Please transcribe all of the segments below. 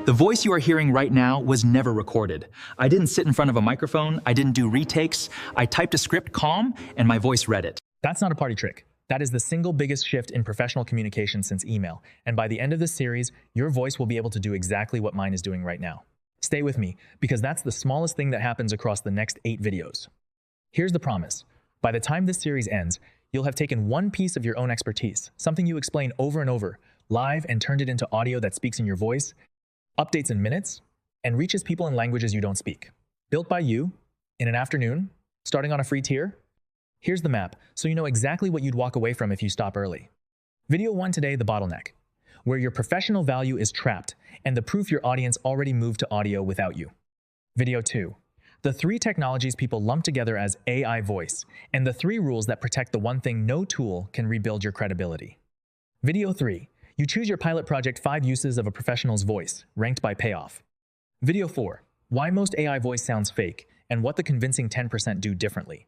The voice you are hearing right now was never recorded. I didn't sit in front of a microphone, I didn't do retakes, I typed a script calm, and my voice read it. That's not a party trick. That is the single biggest shift in professional communication since email, and by the end of this series, your voice will be able to do exactly what mine is doing right now. Stay with me, because that's the smallest thing that happens across the next 8 videos. Here's the promise. By the time this series ends, you'll have taken one piece of your own expertise, something you explain over and over, live, and turned it into audio that speaks in your voice, updates in minutes, and reaches people in languages you don't speak. Built by you, in an afternoon, starting on a free tier. Here's the map, so you know exactly what you'd walk away from if you stop early. Video 1 today, the bottleneck, where your professional value is trapped and the proof your audience already moved to audio without you. Video 2, the 3 technologies people lump together as AI voice, and the 3 rules that protect the one thing no tool can rebuild your credibility. Video 3, you choose your pilot project 5 uses of a professional's voice, ranked by payoff. Video 4, why most AI voice sounds fake, and what the convincing 10% do differently.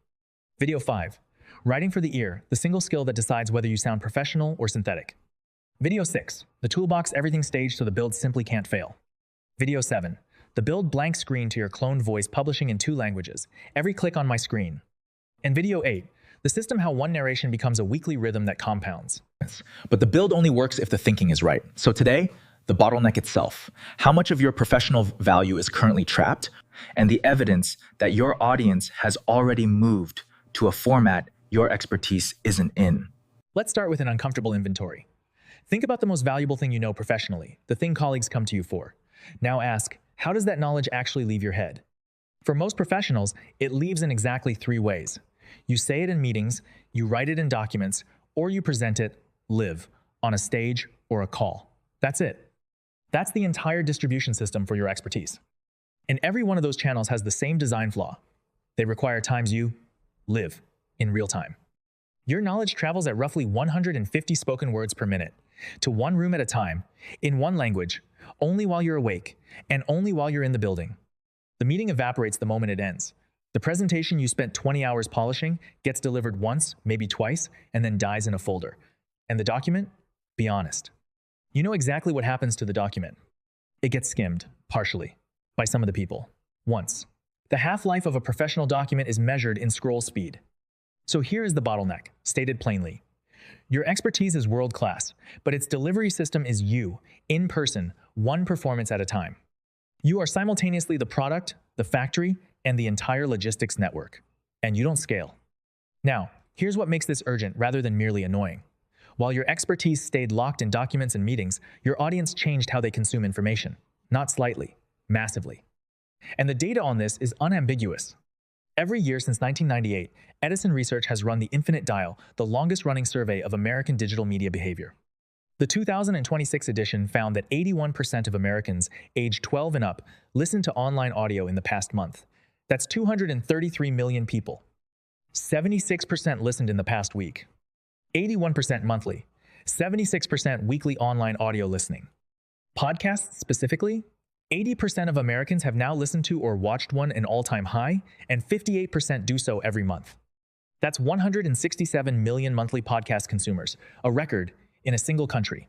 Video 5, writing for the ear, the single skill that decides whether you sound professional or synthetic. Video 6, the toolbox everything staged so the build simply can't fail. Video 7, the build blank screen to your cloned voice publishing in 2 languages, every click on my screen. And Video 8, the system how one narration becomes a weekly rhythm that compounds. But the build only works if the thinking is right. So today, the bottleneck itself. How much of your professional value is currently trapped, and the evidence that your audience has already moved to a format your expertise isn't in. Let's start with an uncomfortable inventory. Think about the most valuable thing you know professionally, the thing colleagues come to you for. Now ask, how does that knowledge actually leave your head? For most professionals, it leaves in exactly 3 ways. You say it in meetings, you write it in documents, or you present it, live, on a stage or a call. That's it. That's the entire distribution system for your expertise. And every one of those channels has the same design flaw. They require times you live in real time. Your knowledge travels at roughly 150 spoken words per minute, to one room at a time, in one language, only while you're awake, and only while you're in the building. The meeting evaporates the moment it ends. The presentation you spent 20 hours polishing gets delivered once, maybe twice, and then dies in a folder. And the document? Be honest. You know exactly what happens to the document. It gets skimmed, partially, by some of the people, once. The half-life of a professional document is measured in scroll speed. So here is the bottleneck, stated plainly. Your expertise is world-class, but its delivery system is you, in person, one performance at a time. You are simultaneously the product, the factory, and the entire logistics network. And you don't scale. Now, here's what makes this urgent rather than merely annoying. While your expertise stayed locked in documents and meetings, your audience changed how they consume information. Not slightly, massively. And the data on this is unambiguous. Every year since 1998, Edison Research has run the Infinite Dial, the longest-running survey of American digital media behavior. The 2026 edition found that 81% of Americans aged 12 and up listened to online audio in the past month. That's 233 million people. 76% listened in the past week. 81% monthly. 76% weekly online audio listening. Podcasts specifically? 80% of Americans have now listened to or watched one an all-time high, and 58% do so every month. That's 167 million monthly podcast consumers, a record in a single country.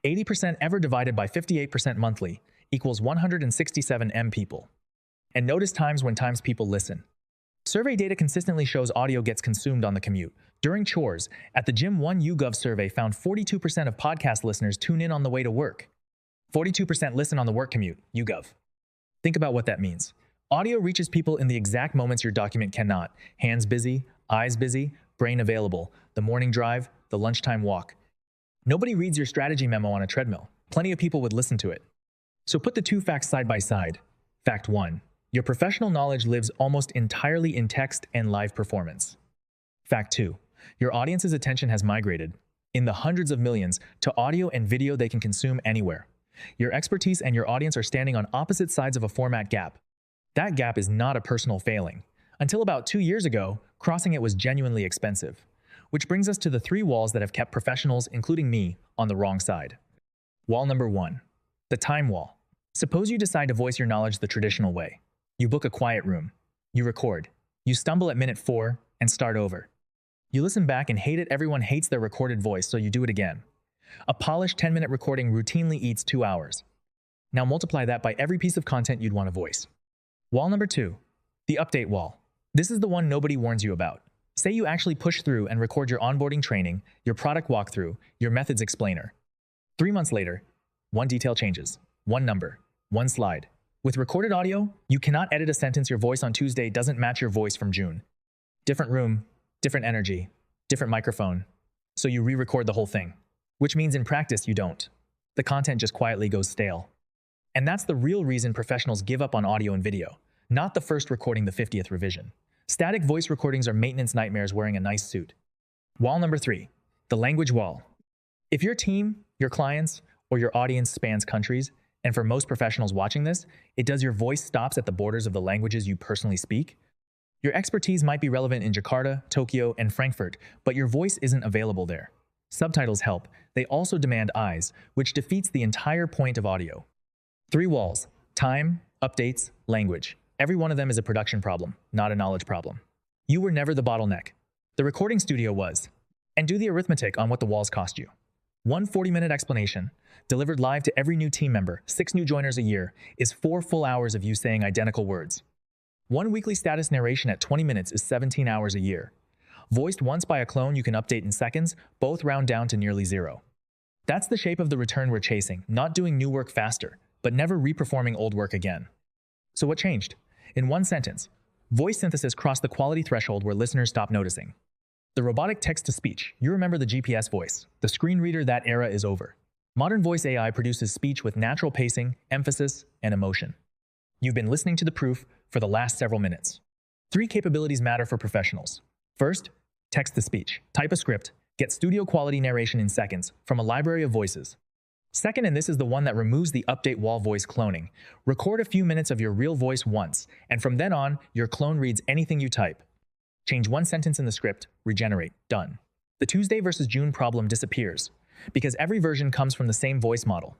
80% ever divided by 58% monthly equals 167 M people. And notice times when people listen. Survey data consistently shows audio gets consumed on the commute, during chores. At the gym, one YouGov survey found 42% of podcast listeners tune in on the way to work. 42% listen on the work commute, YouGov. Think about what that means. Audio reaches people in the exact moments your document cannot. Hands busy, eyes busy, brain available, the morning drive, the lunchtime walk. Nobody reads your strategy memo on a treadmill. Plenty of people would listen to it. So put the 2 facts side by side. Fact 1. Your professional knowledge lives almost entirely in text and live performance. Fact 2. Your audience's attention has migrated, in the hundreds of millions, to audio and video they can consume anywhere. Your expertise and your audience are standing on opposite sides of a format gap. That gap is not a personal failing. Until about 2 years ago, crossing it was genuinely expensive. Which brings us to the 3 walls that have kept professionals, including me, on the wrong side. Wall number 1. The time wall. Suppose you decide to voice your knowledge the traditional way. You book a quiet room. You record. You stumble at minute 4 and start over. You listen back and hate it. Everyone hates their recorded voice, so you do it again. A polished 10-minute recording routinely eats 2 hours. Now multiply that by every piece of content you'd want to voice. Wall number 2, the update wall. This is the one nobody warns you about. Say you actually push through and record your onboarding training, your product walkthrough, your methods explainer. 3 months later, one detail changes, one number, one slide. With recorded audio, you cannot edit a sentence your voice on Tuesday doesn't match your voice from June. Different room, different energy, different microphone. So you re-record the whole thing, which means in practice you don't. The content just quietly goes stale. And that's the real reason professionals give up on audio and video, not the first recording the 50th revision. Static voice recordings are maintenance nightmares wearing a nice suit. Wall number 3, the language wall. If your team, your clients, or your audience spans countries, and for most professionals watching this, it does your voice stops at the borders of the languages you personally speak. Your expertise might be relevant in Jakarta, Tokyo, and Frankfurt, but your voice isn't available there. Subtitles help. They also demand eyes, which defeats the entire point of audio. 3 walls: time, updates, language. Every one of them is a production problem, not a knowledge problem. You were never the bottleneck. The recording studio was. And do the arithmetic on what the walls cost you. One 40-minute explanation, delivered live to every new team member, 6 new joiners a year, is 4 full hours of you saying identical words. One weekly status narration at 20 minutes is 17 hours a year. Voiced once by a clone you can update in seconds, both round down to nearly 0. That's the shape of the return we're chasing, not doing new work faster, but never reperforming old work again. So what changed? In one sentence, voice synthesis crossed the quality threshold where listeners stopped noticing. The robotic text-to-speech, you remember the GPS voice, the screen reader, that era is over. Modern voice AI produces speech with natural pacing, emphasis, and emotion. You've been listening to the proof for the last several minutes. 3 capabilities matter for professionals. First, text-to-speech. Type a script, get studio-quality narration in seconds from a library of voices. Second, and this is the one that removes the update wall voice cloning, record a few minutes of your real voice once, and from then on, your clone reads anything you type. Change one sentence in the script, regenerate, done. The Tuesday versus June problem disappears, because every version comes from the same voice model.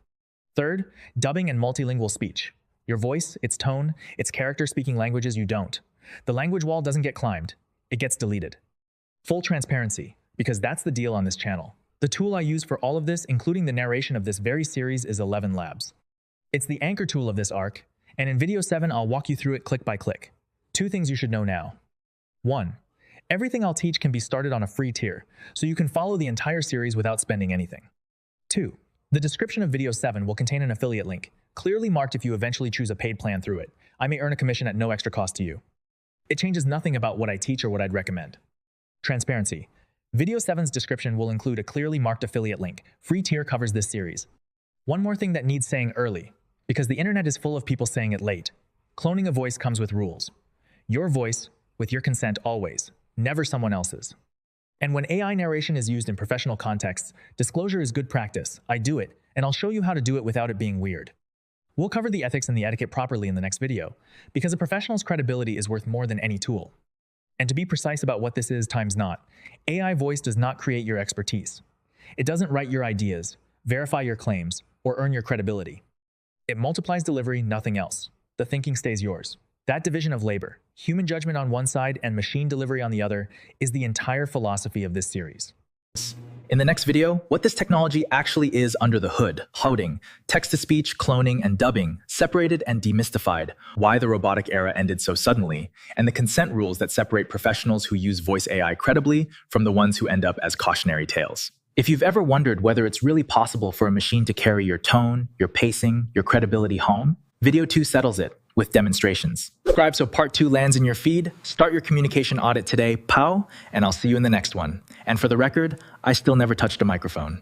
Third, dubbing and multilingual speech. Your voice, its tone, its character speaking languages you don't. The language wall doesn't get climbed, it gets deleted. Full transparency, because that's the deal on this channel. The tool I use for all of this, including the narration of this very series, is ElevenLabs. It's the anchor tool of this arc, and in video 7 I'll walk you through it click by click. 2 things you should know now. 1. Everything I'll teach can be started on a free tier, so you can follow the entire series without spending anything. 2. The description of video 7 will contain an affiliate link, clearly marked if you eventually choose a paid plan through it. I may earn a commission at no extra cost to you. It changes nothing about what I teach or what I'd recommend. Transparency. Video 7's description will include a clearly marked affiliate link. Free tier covers this series. One more thing that needs saying early, because the internet is full of people saying it late. Cloning a voice comes with rules. Your voice, with your consent always, never someone else's. And when AI narration is used in professional contexts, disclosure is good practice. I do it, and I'll show you how to do it without it being weird. We'll cover the ethics and the etiquette properly in the next video, because a professional's credibility is worth more than any tool. And to be precise about what this is times not, AI voice does not create your expertise. It doesn't write your ideas, verify your claims, or earn your credibility. It multiplies delivery, nothing else. The thinking stays yours. That division of labor, human judgment on one side and machine delivery on the other, is the entire philosophy of this series. In the next video, what this technology actually is under the hood, coding, text-to-speech, cloning, and dubbing, separated and demystified, why the robotic era ended so suddenly, and the consent rules that separate professionals who use voice AI credibly from the ones who end up as cautionary tales. If you've ever wondered whether it's really possible for a machine to carry your tone, your pacing, your credibility home, video 2 settles it with demonstrations. Subscribe so part 2 lands in your feed, start your communication audit today, pow, and I'll see you in the next one. And for the record, I still never touched a microphone.